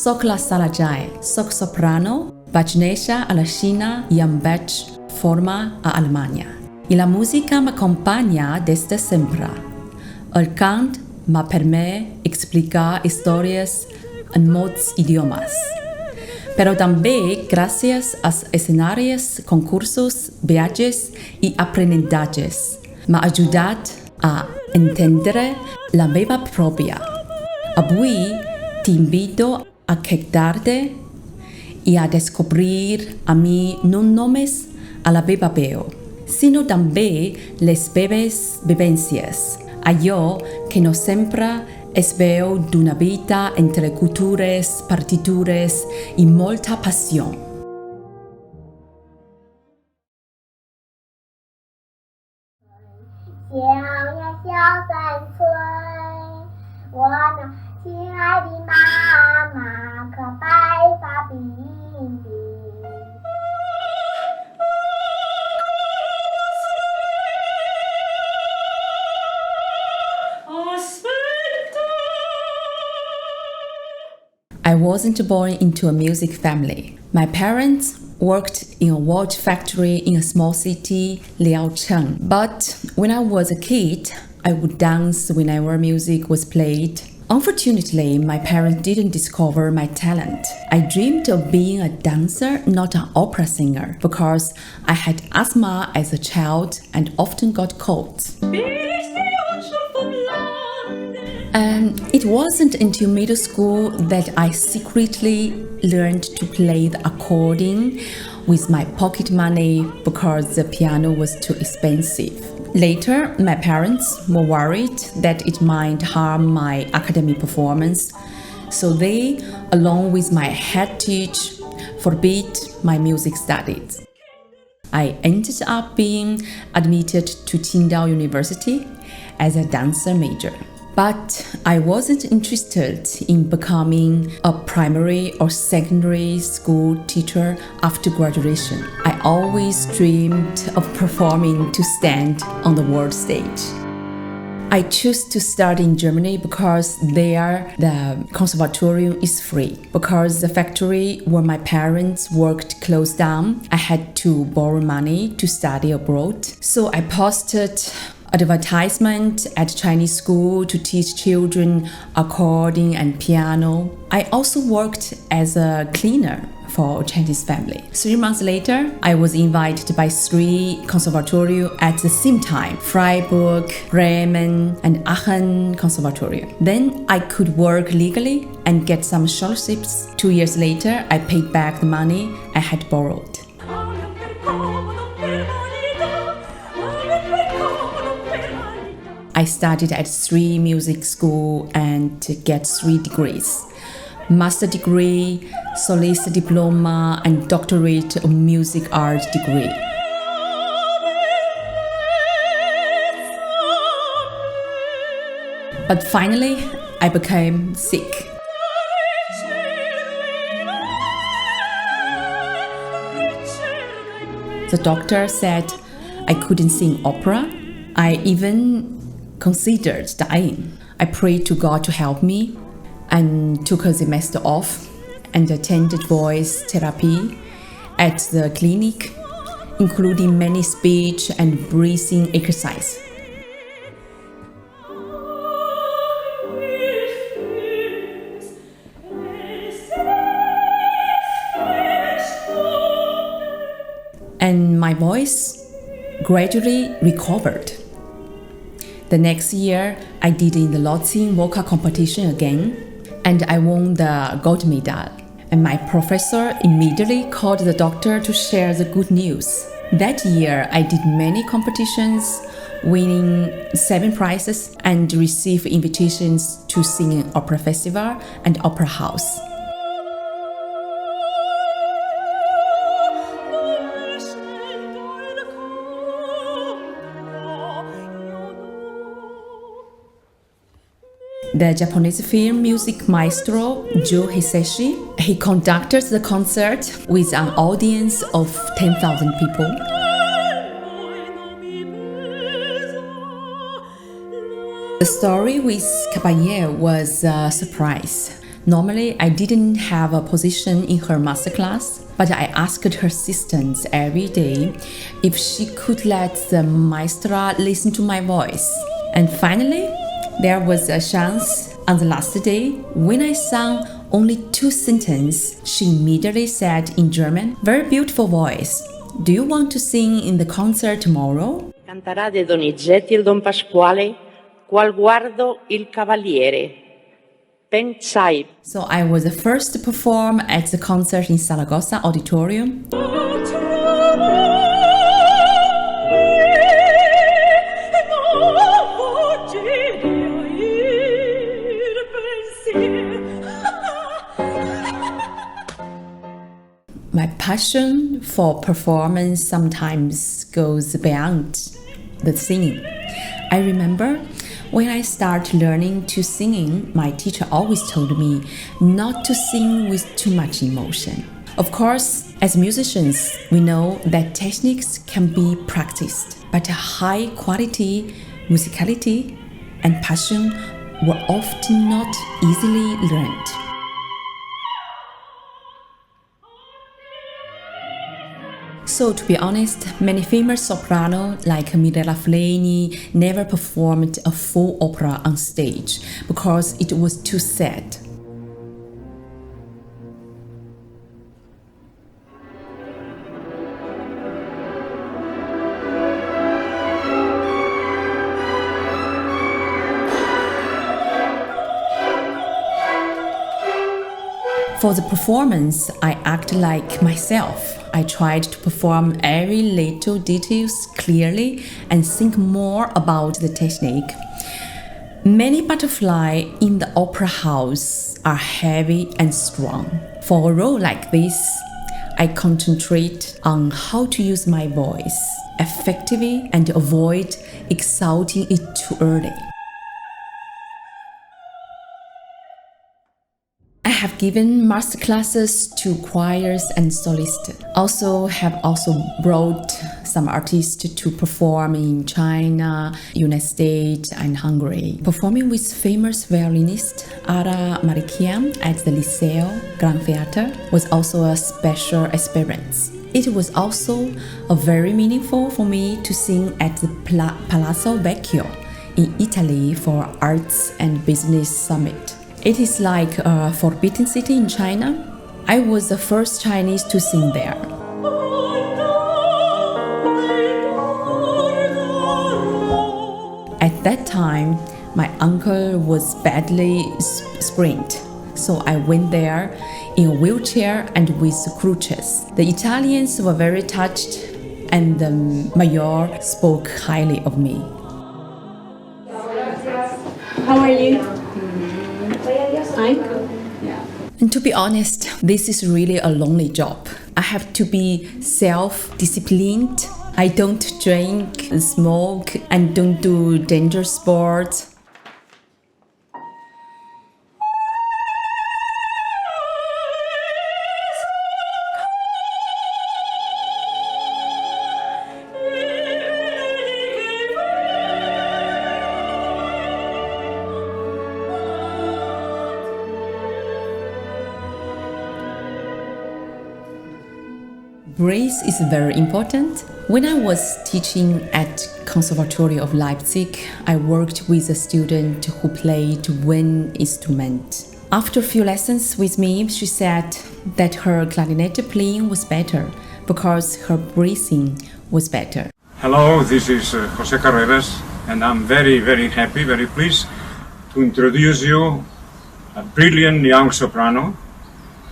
Soc la Sarah Zhai, soc soprano, vaig néixer a la Xina i em vaig formar a Alemanya. I la música m'acompanya des de sempre. El cant m'ha permès explicar històries en molts idiomes. Però també gràcies als escenaris, concursos, viatges i aprenentatges m'ha ajudat a entendre la meva pròpia. Avui t'invito a quedar-te i a descobrir a mi no només a la meva veu, sinó també les meves vivències, allò que no sempre es veu d'una vida entre cultures, partitures i molta passió. I wasn't born into a music family. My parents worked in a watch factory in a small city, Liaocheng. But when I was a kid, I would dance whenever music was played. Unfortunately, my parents didn't discover my talent. I dreamed of being a dancer, not an opera singer, because I had asthma as a child and often got colds. And it wasn't until middle school that I secretly learned to play the accordion with my pocket money because the piano was too expensive. Later, my parents were worried that it might harm my academic performance, so they, along with my head teacher, forbid my music studies. I ended up being admitted to Qingdao University as a dancer major. But I wasn't interested in becoming a primary or secondary school teacher after graduation. I always dreamed of performing to stand on the world stage. I chose to study in Germany because there the conservatorium is free. Because the factory where my parents worked closed down, I had to borrow money to study abroad. So I posted advertisement at Chinese school to teach children accordion and piano. I also worked as a cleaner for a Chinese family. 3 months later, I was invited by 3 conservatorium at the same time, Freiburg, Bremen, and Aachen Conservatorium. Then I could work legally and get some scholarships. 2 years later, I paid back the money I had borrowed. I studied at 3 music schools and get 3 degrees. Master degree, solist diploma, and doctorate of music art degree. But finally, I became sick. The doctor said I couldn't sing opera. I even considered dying. I prayed to God to help me and took a semester off and attended voice therapy at the clinic, including many speech and breathing exercise. And my voice gradually recovered. The next year, I did in the Lotsin vocal competition again, and I won the gold medal. And my professor immediately called the doctor to share the good news. That year, I did many competitions, winning 7 prizes and received invitations to sing in opera festival and opera house. The Japanese film music maestro Joe Hisaishi, he conducted the concert with an audience of 10,000 people. The story with Caballé was a surprise. Normally, I didn't have a position in her masterclass, but I asked her assistants every day if she could let the maestra listen to my voice. And finally, there was a chance on the last day when I sang only 2 sentences. She immediately said in German, "Very beautiful voice. Do you want to sing in the concert tomorrow?" Cantarà de Donizetti il Don Pasquale, qual guardo il Cavaliere. Pensai. So I was the first to perform at the concert in Saragossa Auditorium. My passion for performance sometimes goes beyond the singing. I remember when I started learning to singing, my teacher always told me not to sing with too much emotion. Of course, as musicians, we know that techniques can be practiced, but high quality musicality and passion were often not easily learned. So to be honest, many famous sopranos like Mirella Freni never performed a full opera on stage because it was too sad. For the performance, I acted like myself. I tried to perform every little details clearly and think more about the technique. Many butterflies in the opera house are heavy and strong. For a role like this, I concentrate on how to use my voice effectively and avoid exalting it too early. I have given masterclasses to choirs and solists. Have brought some artists to perform in China, United States, and Hungary. Performing with famous violinist Ara Marikian at the Liceo Grand Theatre was also a special experience. It was also very meaningful for me to sing at the Palazzo Vecchio in Italy for Arts and Business Summit. It is like a forbidden city in China. I was the first Chinese to sing there. At that time, my uncle was badly sprained, so I went there in a wheelchair and with crutches. The Italians were very touched, and the mayor spoke highly of me. How are you? And to be honest, this is really a lonely job. I have to be self-disciplined. I don't drink, smoke, and don't do dangerous sports. Grace is very important. When I was teaching at Conservatory of Leipzig, I worked with a student who played wind instrument. After a few lessons with me, she said that her clarinet playing was better because her breathing was better. Hello, this is Jose Carreras, and I'm very, very happy, very pleased to introduce you a brilliant young soprano.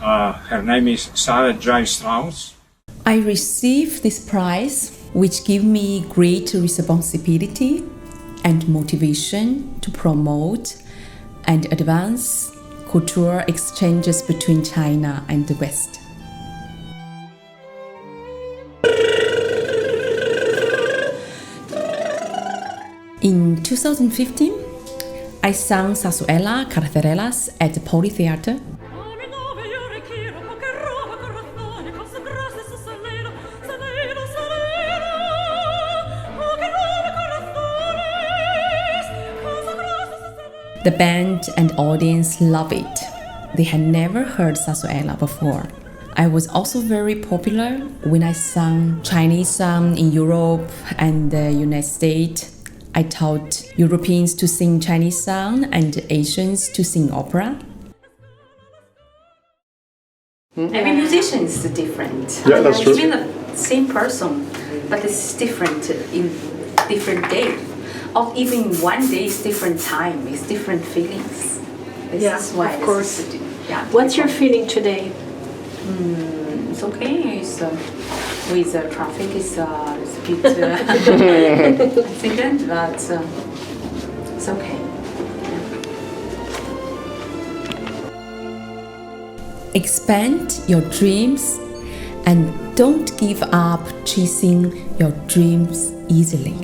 Her name is Sarah Zhai. I received this prize, which gave me great responsibility and motivation to promote and advance cultural exchanges between China and the West. In 2015, I sang Zarzuela Carreras at the Poli Theatre. The band and audience love it. They had never heard zarzuela before. I was also very popular when I sang Chinese song in Europe and the United States. I taught Europeans to sing Chinese song and Asians to sing opera. Every musician is different. Yeah, that's true. Even the same person, but it's different in different day. Or even one day is different time, it's different feelings. This is why of course. What's your feeling today? It's okay. It's, with the traffic, it's a bit accident, but it's okay. Expand your dreams and don't give up chasing your dreams easily.